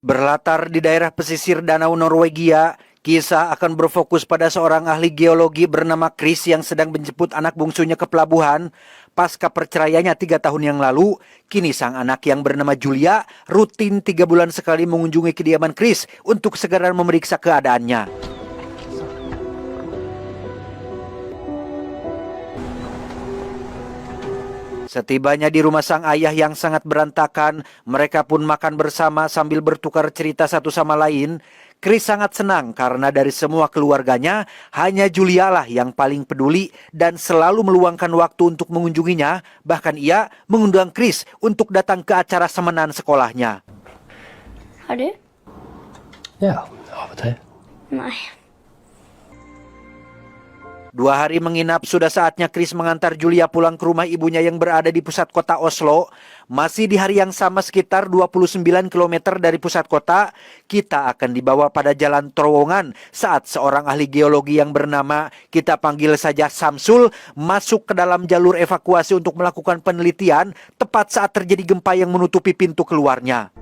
Berlatar di daerah pesisir Danau Norwegia, kisah akan berfokus pada seorang ahli geologi bernama Chris yang sedang menjemput anak bungsunya ke pelabuhan. Pasca perceraiannya 3 tahun yang lalu, kini sang anak yang bernama Julia rutin 3 bulan sekali mengunjungi kediaman Chris untuk segera memeriksa keadaannya. Setibanya di rumah sang ayah yang sangat berantakan, mereka pun makan bersama sambil bertukar cerita satu sama lain. Chris sangat senang karena dari semua keluarganya, hanya Julia lah yang paling peduli dan selalu meluangkan waktu untuk mengunjunginya. Bahkan ia mengundang Chris untuk datang ke acara semenan sekolahnya. Har du? Ja, av og til. Nei. 2 hari menginap, sudah saatnya Chris mengantar Julia pulang ke rumah ibunya yang berada di pusat kota Oslo. Masih di hari yang sama sekitar 29 km dari pusat kota, kita akan dibawa pada jalan terowongan saat seorang ahli geologi yang bernama, kita panggil saja Samsul, masuk ke dalam jalur evakuasi untuk melakukan penelitian tepat saat terjadi gempa yang menutupi pintu keluarnya.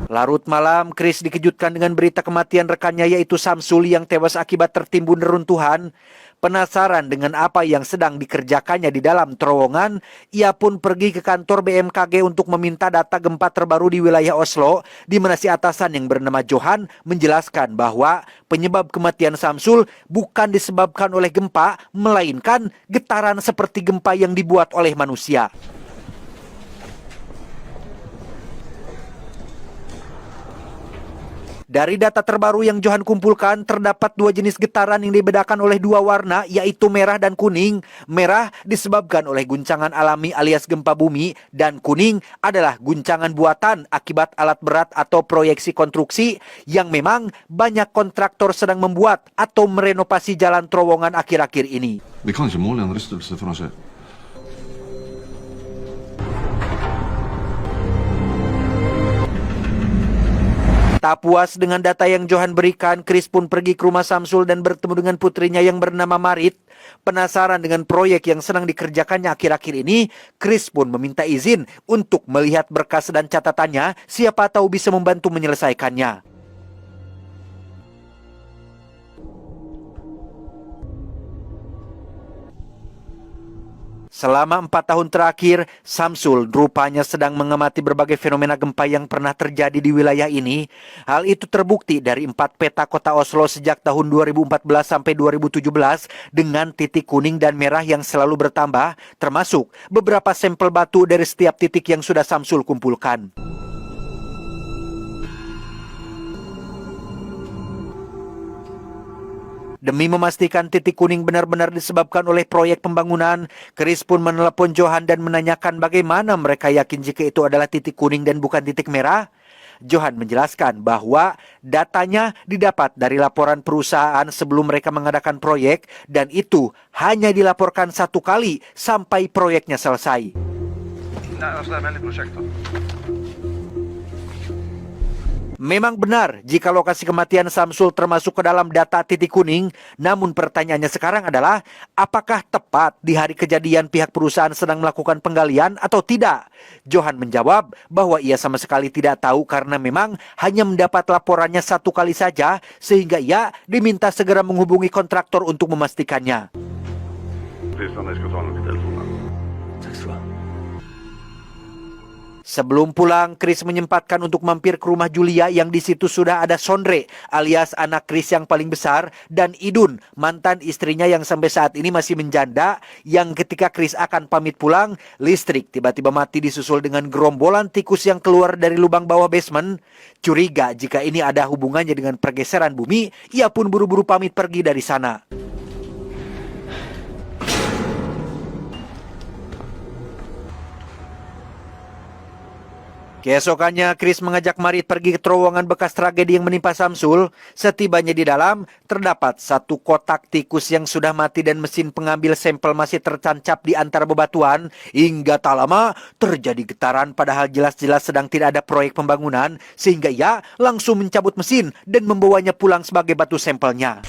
Larut malam, Chris dikejutkan dengan berita kematian rekannya yaitu Samsul yang tewas akibat tertimbun reruntuhan. Penasaran dengan apa yang sedang dikerjakannya di dalam terowongan, ia pun pergi ke kantor BMKG untuk meminta data gempa terbaru di wilayah Oslo, di mana si atasan yang bernama Johan menjelaskan bahwa penyebab kematian Samsul bukan disebabkan oleh gempa, melainkan getaran seperti gempa yang dibuat oleh manusia. Dari data terbaru yang Johan kumpulkan, terdapat 2 jenis getaran yang dibedakan oleh 2 warna, yaitu merah dan kuning. Merah disebabkan oleh guncangan alami alias gempa bumi, dan kuning adalah guncangan buatan akibat alat berat atau proyeksi konstruksi yang memang banyak kontraktor sedang membuat atau merenovasi jalan terowongan akhir-akhir ini. Vi kan ikke måle en rystelse for å se. Tak puas dengan data yang Johan berikan, Chris pun pergi ke rumah Samsul dan bertemu dengan putrinya yang bernama Marit. Penasaran dengan proyek yang sedang dikerjakannya akhir-akhir ini, Chris pun meminta izin untuk melihat berkas dan catatannya, siapa tahu bisa membantu menyelesaikannya. Selama 4 tahun terakhir, Samsul rupanya sedang mengamati berbagai fenomena gempa yang pernah terjadi di wilayah ini. Hal itu terbukti dari 4 peta kota Oslo sejak tahun 2014 sampai 2017 dengan titik kuning dan merah yang selalu bertambah, termasuk beberapa sampel batu dari setiap titik yang sudah Samsul kumpulkan. Demi memastikan titik kuning benar-benar disebabkan oleh proyek pembangunan, Chris pun menelepon Johan dan menanyakan bagaimana mereka yakin jika itu adalah titik kuning dan bukan titik merah. Johan menjelaskan bahwa datanya didapat dari laporan perusahaan sebelum mereka mengadakan proyek dan itu hanya dilaporkan 1 kali sampai proyeknya selesai. Memang benar jika lokasi kematian Samsul termasuk ke dalam data titik kuning, namun pertanyaannya sekarang adalah apakah tepat di hari kejadian pihak perusahaan sedang melakukan penggalian atau tidak? Johan menjawab bahwa ia sama sekali tidak tahu karena memang hanya mendapat laporannya 1 kali saja sehingga ia diminta segera menghubungi kontraktor untuk memastikannya. Sebelum pulang, Chris menyempatkan untuk mampir ke rumah Julia yang di situ sudah ada Sondre alias anak Chris yang paling besar dan Idun, mantan istrinya yang sampai saat ini masih menjanda, yang ketika Chris akan pamit pulang, listrik tiba-tiba mati disusul dengan gerombolan tikus yang keluar dari lubang bawah basement. Curiga jika ini ada hubungannya dengan pergeseran bumi, ia pun buru-buru pamit pergi dari sana. Keesokannya, Chris mengajak Marit pergi ke terowongan bekas tragedi yang menimpa Samsul. Setibanya di dalam, terdapat 1 kotak tikus yang sudah mati dan mesin pengambil sampel masih tertancap di antara bebatuan. Hingga tak lama, terjadi getaran padahal jelas-jelas sedang tidak ada proyek pembangunan, sehingga ia langsung mencabut mesin dan membawanya pulang sebagai batu sampelnya.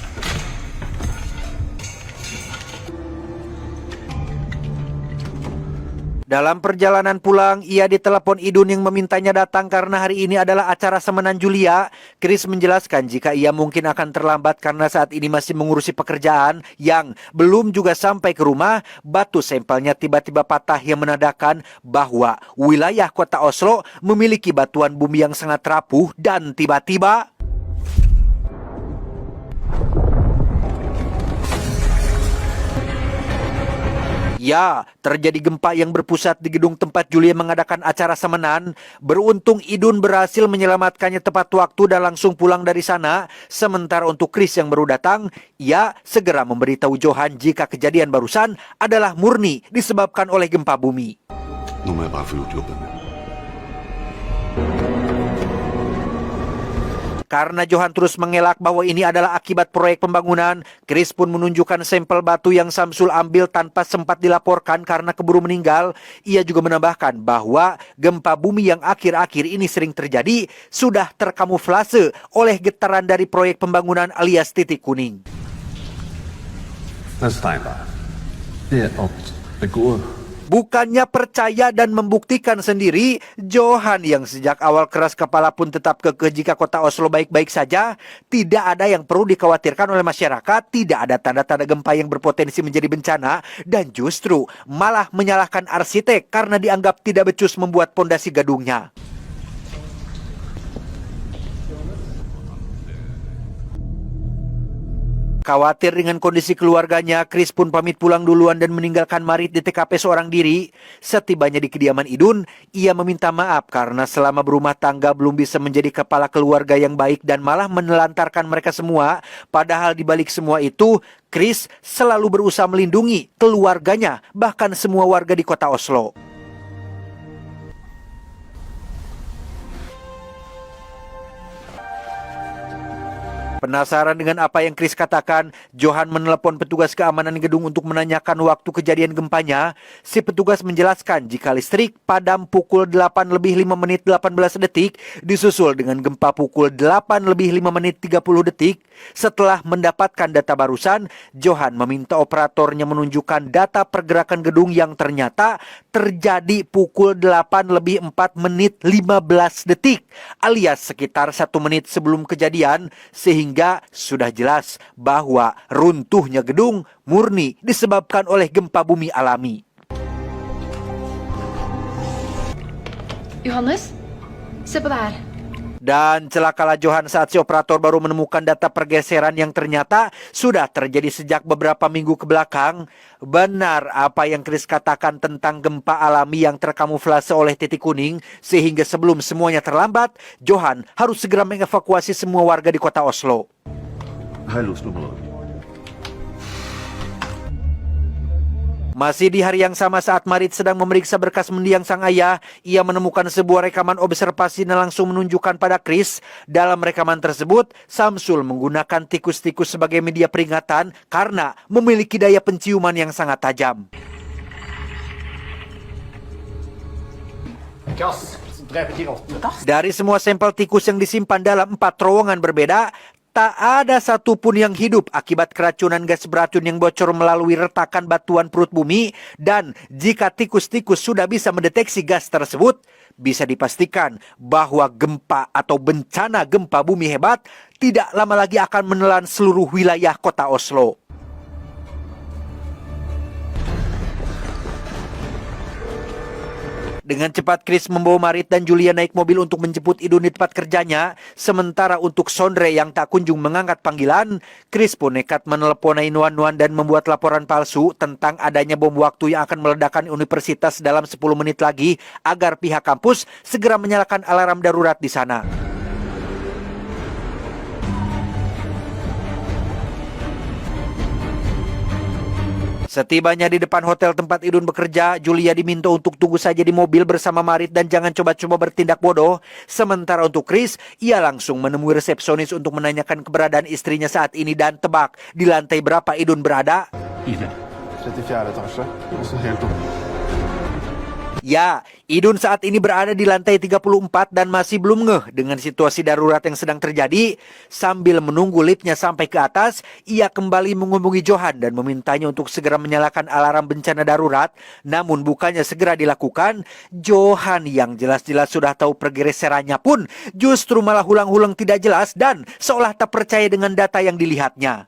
Dalam perjalanan pulang, ia ditelepon Idun yang memintanya datang karena hari ini adalah acara semenan Julia. Chris menjelaskan jika ia mungkin akan terlambat karena saat ini masih mengurusi pekerjaan yang belum juga sampai ke rumah. Batu sampelnya tiba-tiba patah yang menandakan bahwa wilayah kota Oslo memiliki batuan bumi yang sangat rapuh dan tiba-tiba ya, terjadi gempa yang berpusat di gedung tempat Julia mengadakan acara semenan. Beruntung Idun berhasil menyelamatkannya tepat waktu dan langsung pulang dari sana. Sementara untuk Chris yang baru datang, ia segera memberitahu Johan jika kejadian barusan adalah murni disebabkan oleh gempa bumi. Nu må jeg bare få gjort jobben. Karena Johan terus mengelak bahwa ini adalah akibat proyek pembangunan, Chris pun menunjukkan sampel batu yang Samsul ambil tanpa sempat dilaporkan karena keburu meninggal. Ia juga menambahkan bahwa gempa bumi yang akhir-akhir ini sering terjadi sudah terkamuflase oleh getaran dari proyek pembangunan alias titik kuning. Steinberg. Det at det går. Bukannya percaya dan membuktikan sendiri, Johan yang sejak awal keras kepala pun tetap kekeh jika kota Oslo baik-baik saja. Tidak ada yang perlu dikhawatirkan oleh masyarakat, tidak ada tanda-tanda gempa yang berpotensi menjadi bencana, dan justru malah menyalahkan arsitek karena dianggap tidak becus membuat pondasi gedungnya. Khawatir dengan kondisi keluarganya, Chris pun pamit pulang duluan dan meninggalkan Marit di TKP seorang diri. Setibanya di kediaman Idun, ia meminta maaf karena selama berumah tangga belum bisa menjadi kepala keluarga yang baik dan malah menelantarkan mereka semua. Padahal di balik semua itu, Chris selalu berusaha melindungi keluarganya, bahkan semua warga di kota Oslo. Penasaran dengan apa yang Chris katakan, Johan menelepon petugas keamanan gedung untuk menanyakan waktu kejadian gempanya. Si petugas menjelaskan jika listrik padam pukul 8 lebih 5 menit 18 detik, disusul dengan gempa pukul 8 lebih 5 menit 30 detik. Setelah mendapatkan data barusan, Johan meminta operatornya menunjukkan data pergerakan gedung yang ternyata terjadi pukul 8 lebih 4 menit 15 detik, alias sekitar 1 menit sebelum kejadian, sehingga sudah jelas bahwa runtuhnya gedung murni disebabkan oleh gempa bumi alami. Johannes, se på det här. Dan celakalah Johan saat si operator baru menemukan data pergeseran yang ternyata sudah terjadi sejak beberapa minggu ke belakang. Benar apa yang Chris katakan tentang gempa alami yang terkamuflase oleh titik kuning, sehingga sebelum semuanya terlambat, Johan harus segera mengevakuasi semua warga di kota Oslo. Hallo, Stummelag. Masih di hari yang sama saat Marit sedang memeriksa berkas mendiang sang ayah, ia menemukan sebuah rekaman observasi dan langsung menunjukkan pada Chris. Dalam rekaman tersebut, Samsul menggunakan tikus-tikus sebagai media peringatan karena memiliki daya penciuman yang sangat tajam. Dari semua sampel tikus yang disimpan dalam 4 terowongan berbeda, tak ada satupun yang hidup akibat keracunan gas beracun yang bocor melalui retakan batuan perut bumi. Dan jika tikus-tikus sudah bisa mendeteksi gas tersebut, bisa dipastikan bahwa gempa atau bencana gempa bumi hebat tidak lama lagi akan menelan seluruh wilayah kota Oslo. Dengan cepat Chris membawa Marit dan Julia naik mobil untuk menjemput Idun di tempat kerjanya. Sementara untuk Sondre yang tak kunjung mengangkat panggilan, Chris pun nekat menelepon 911 dan membuat laporan palsu tentang adanya bom waktu yang akan meledakkan universitas dalam 10 menit lagi agar pihak kampus segera menyalakan alarm darurat di sana. Setibanya di depan hotel tempat Idun bekerja, Julia diminta untuk tunggu saja di mobil bersama Marit dan jangan coba-coba bertindak bodoh. Sementara untuk Chris, ia langsung menemui resepsionis untuk menanyakan keberadaan istrinya saat ini dan tebak di lantai berapa Idun berada. 34 etasje, også helt oppe. Ya, Idun saat ini berada di lantai 34 dan masih belum ngeh dengan situasi darurat yang sedang terjadi. Sambil menunggu liftnya sampai ke atas, ia kembali menghubungi Johan dan memintanya untuk segera menyalakan alarm bencana darurat. Namun bukannya segera dilakukan, Johan yang jelas-jelas sudah tahu pergeserannya pun justru malah ulang-ulang tidak jelas dan seolah tak percaya dengan data yang dilihatnya.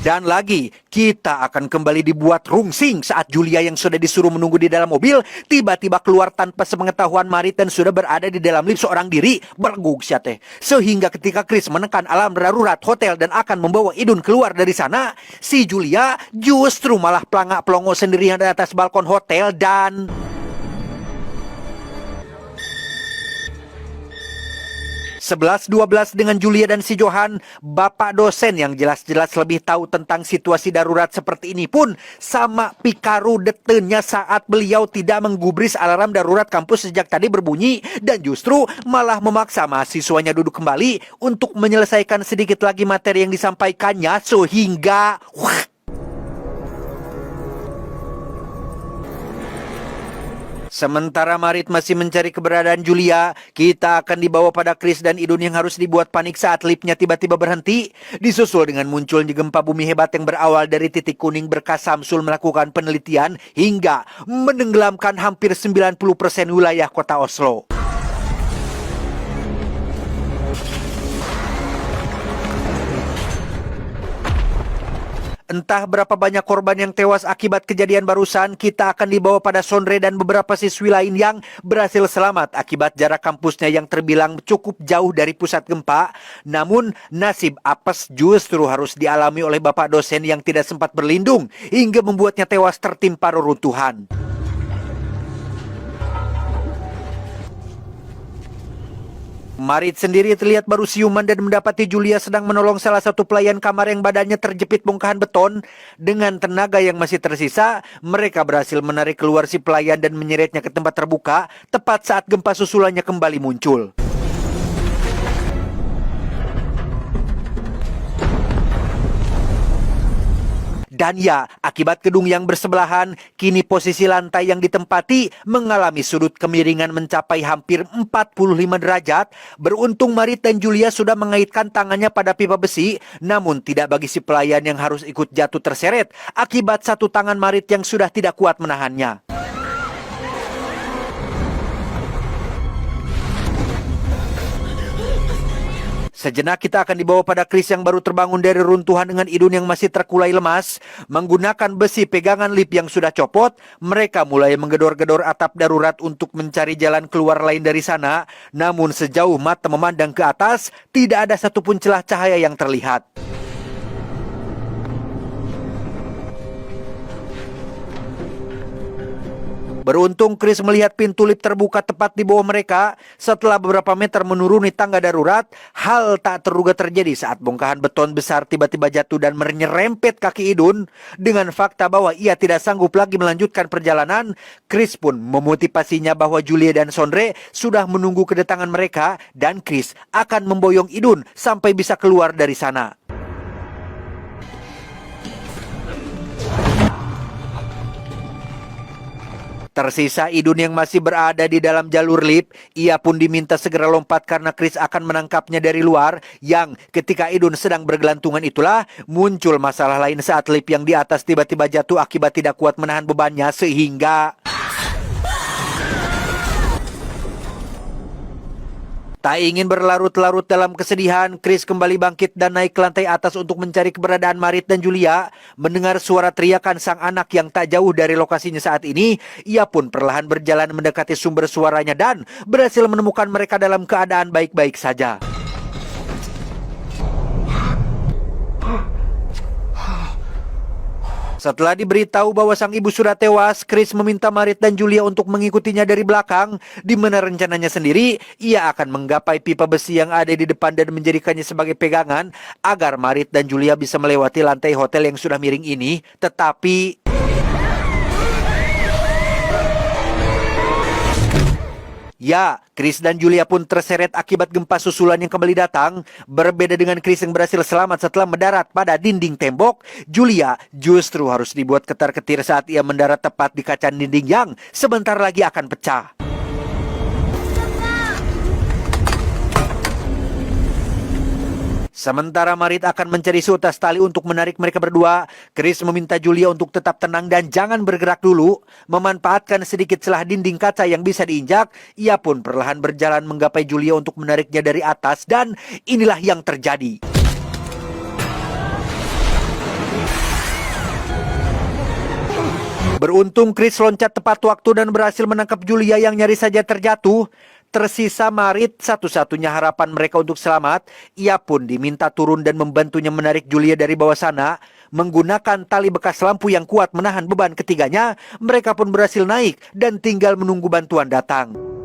Dan lagi, kita akan kembali dibuat rungsing saat Julia yang sudah disuruh menunggu di dalam mobil tiba-tiba keluar tanpa sepengetahuan Marit dan sudah berada di dalam lift seorang diri. Bergug teh. Sehingga ketika Chris menekan alarm darurat hotel dan akan membawa Idun keluar dari sana, si Julia justru malah pelangak-pelongo sendirian di atas balkon hotel dan... 11-12 dengan Julia dan si Johan, bapak dosen yang jelas-jelas lebih tahu tentang situasi darurat seperti ini pun sama pikaru detenya saat beliau tidak menggubris alarm darurat kampus sejak tadi berbunyi dan justru malah memaksa mahasiswanya duduk kembali untuk menyelesaikan sedikit lagi materi yang disampaikannya sehingga... Sementara Marit masih mencari keberadaan Julia, kita akan dibawa pada Chris dan Idun yang harus dibuat panik saat liftnya tiba-tiba berhenti. Disusul dengan munculnya gempa bumi hebat yang berawal dari titik kuning berkas Samsul melakukan penelitian hingga menenggelamkan hampir 90% wilayah kota Oslo. Entah berapa banyak korban yang tewas akibat kejadian barusan, kita akan dibawa pada Sondre dan beberapa siswi lain yang berhasil selamat akibat jarak kampusnya yang terbilang cukup jauh dari pusat gempa. Namun, nasib apes justru harus dialami oleh bapak dosen yang tidak sempat berlindung hingga membuatnya tewas tertimpa reruntuhan. Marit sendiri terlihat baru siuman dan mendapati Julia sedang menolong salah satu pelayan kamar yang badannya terjepit bongkahan beton. Dengan tenaga yang masih tersisa, mereka berhasil menarik keluar si pelayan dan menyeretnya ke tempat terbuka, tepat saat gempa susulannya kembali muncul. Dan ya, akibat gedung yang bersebelahan, kini posisi lantai yang ditempati mengalami sudut kemiringan mencapai hampir 45 derajat. Beruntung Marit dan Julia sudah mengaitkan tangannya pada pipa besi, namun tidak bagi si pelayan yang harus ikut jatuh terseret akibat satu tangan Marit yang sudah tidak kuat menahannya. Sejenak kita akan dibawa pada Chris yang baru terbangun dari runtuhan dengan Idun yang masih terkulai lemas. Menggunakan besi pegangan lift yang sudah copot, mereka mulai menggedor-gedor atap darurat untuk mencari jalan keluar lain dari sana. Namun sejauh mata memandang ke atas, tidak ada satupun celah cahaya yang terlihat. Beruntung Chris melihat pintu lift terbuka tepat di bawah mereka. Setelah beberapa meter menuruni tangga darurat, hal tak terduga terjadi saat bongkahan beton besar tiba-tiba jatuh dan menyerempet kaki Idun. Dengan fakta bahwa ia tidak sanggup lagi melanjutkan perjalanan, Chris pun memotivasinya bahwa Julia dan Sondre sudah menunggu kedatangan mereka dan Chris akan memboyong Idun sampai bisa keluar dari sana. Tersisa Idun yang masih berada di dalam jalur lift. Ia pun diminta segera lompat karena Chris akan menangkapnya dari luar. Yang ketika Idun sedang bergelantungan itulah muncul masalah lain saat lift yang di atas tiba-tiba jatuh akibat tidak kuat menahan bebannya sehingga... Tak ingin berlarut-larut dalam kesedihan, Chris kembali bangkit dan naik ke lantai atas untuk mencari keberadaan Marit dan Julia. Mendengar suara teriakan sang anak yang tak jauh dari lokasinya saat ini, ia pun perlahan berjalan mendekati sumber suaranya dan berhasil menemukan mereka dalam keadaan baik-baik saja. Setelah diberitahu bahwa sang ibu sudah tewas, Chris meminta Marit dan Julia untuk mengikutinya dari belakang, di mana rencananya sendiri, ia akan menggapai pipa besi yang ada di depan dan menjadikannya sebagai pegangan, agar Marit dan Julia bisa melewati lantai hotel yang sudah miring ini, tetapi... Ya, Chris dan Julia pun terseret akibat gempa susulan yang kembali datang. Berbeda dengan Chris yang berhasil selamat setelah mendarat pada dinding tembok, Julia justru harus dibuat ketar-ketir saat ia mendarat tepat di kaca dinding yang sebentar lagi akan pecah. Sementara Marit akan mencari seutas tali untuk menarik mereka berdua, Chris meminta Julia untuk tetap tenang dan jangan bergerak dulu. Memanfaatkan sedikit celah dinding kaca yang bisa diinjak, ia pun perlahan berjalan menggapai Julia untuk menariknya dari atas dan inilah yang terjadi. Beruntung Chris loncat tepat waktu dan berhasil menangkap Julia yang nyaris saja terjatuh. Tersisa Marit, satu-satunya harapan mereka untuk selamat. Ia pun diminta turun dan membantunya menarik Julia dari bawah sana. Menggunakan tali bekas lampu yang kuat menahan beban ketiganya, mereka pun berhasil naik dan tinggal menunggu bantuan datang.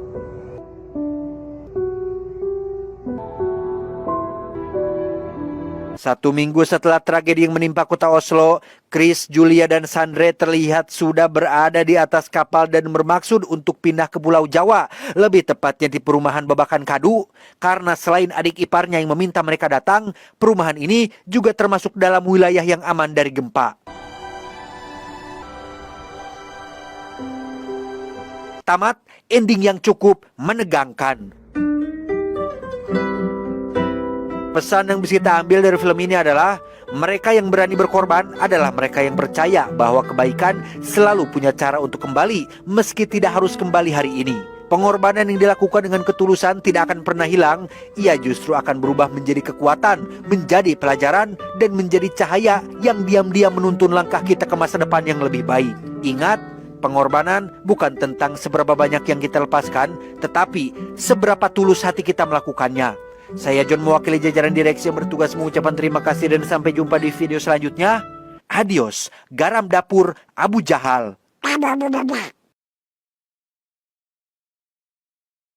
Satu minggu setelah tragedi yang menimpa kota Oslo, Chris, Julia, dan Sandre terlihat sudah berada di atas kapal dan bermaksud untuk pindah ke Pulau Jawa, lebih tepatnya di perumahan Babakan Kadu. Karena selain adik iparnya yang meminta mereka datang, perumahan ini juga termasuk dalam wilayah yang aman dari gempa. Tamat, ending yang cukup menegangkan. Pesan yang bisa kita ambil dari film ini adalah mereka yang berani berkorban adalah mereka yang percaya bahwa kebaikan selalu punya cara untuk kembali meski tidak harus kembali hari ini. Pengorbanan yang dilakukan dengan ketulusan tidak akan pernah hilang. Ia justru akan berubah menjadi kekuatan, menjadi pelajaran, dan menjadi cahaya yang diam-diam menuntun langkah kita ke masa depan yang lebih baik. Ingat, pengorbanan bukan tentang seberapa banyak yang kita lepaskan, tetapi seberapa tulus hati kita melakukannya. Saya John mewakili jajaran direksi yang bertugas mengucapkan terima kasih dan sampai jumpa di video selanjutnya. Adios, garam dapur Abu Jahal.